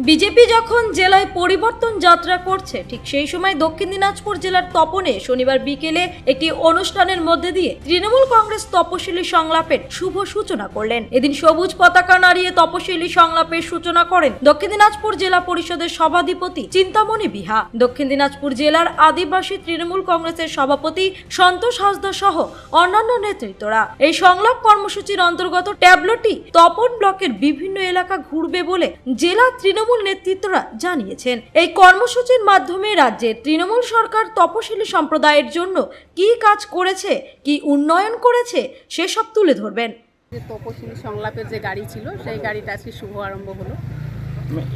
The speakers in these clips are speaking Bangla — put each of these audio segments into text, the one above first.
বিজেপি যখন জেলায় পরিবর্তন যাত্রা করছে, ঠিক সেই সময় দক্ষিণ দিনাজপুর জেলার তপনে শনিবার বিকেলে একটি অনুষ্ঠানের মধ্যে দিয়ে তৃণমূল কংগ্রেস তপশিলি সংলাপের শুভ সূচনা করলেন। এদিন সবুজ পতাকা নাড়িয়ে তপশিলি সংলাপের সূচনা করেন দক্ষিণ দিনাজপুর জেলা পরিষদের সভাধিপতি চিন্তামণি বিহা, দক্ষিণ দিনাজপুর জেলার আদিবাসী তৃণমূল কংগ্রেসের সভাপতি সন্তোষ হাসদা সহ অন্যান্য নেতৃত্বরা। এই সংলাপ কর্মসূচির অন্তর্গত ট্যাবলোটি তপন ব্লকের বিভিন্ন এলাকা ঘুরবে বলে জেলা তৃণমূল নেতৃত্বরা জানিয়েছেন। এই কর্মসূচির মাধ্যমে রাজ্যের তৃণমূল সরকার তপশিলি সম্প্রদায়ের জন্য কি কাজ করেছে, কি উন্নয়ন করেছে সেসব তুলে ধরবেন। যে তপশিলি সংলাপের যে গাড়ি ছিল সেই গাড়িটা আজকে শুভ আরম্ভ হলো।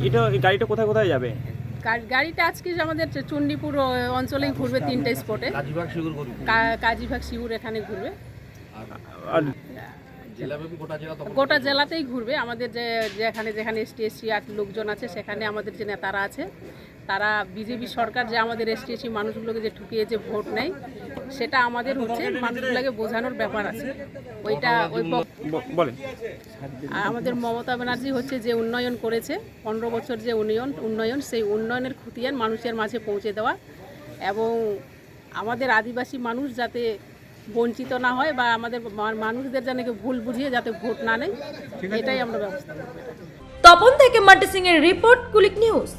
এই গাড়িটা কোথায় কোথায় যাবে? গাড়িটা আজকে আমাদের চণ্ডীপুর অঞ্চলেই ঘুরবে, 3টে স্পটে। কাজীবাগ শিউর এখানে ঘুরবে, আর গোটা জেলাতেই ঘুরবে। আমাদের যেখানে এসটি এসসি আর লোকজন আছে, সেখানে আমাদের যে নেতারা আছে, তারা বিজেপি সরকার যে আমাদের এসটি এসসি মানুষগুলোকে যে ঠুকিয়ে যে ভোট নেয়, সেটা আমাদের হচ্ছে মানুষগুলোকে বোঝানোর ব্যাপার আছে। বলেন। আমাদের মমতা ব্যানার্জি হচ্ছে যে উন্নয়ন করেছে, 15 বছর যে উন্নয়ন সেই উন্নয়নের খতিয়ান মানুষের মাঝে পৌঁছে দেওয়া, এবং আমাদের আদিবাসী মানুষ যাতে বঞ্চিত না হয় বা আমাদের মানুষদের যেন ভুল বুঝিয়ে যাতে ভোট না নেয়, এটাই আমরা ব্যবস্থা করব। তপন থেকে মান্টি সিং এর রিপোর্ট, কুলিক নিউজ।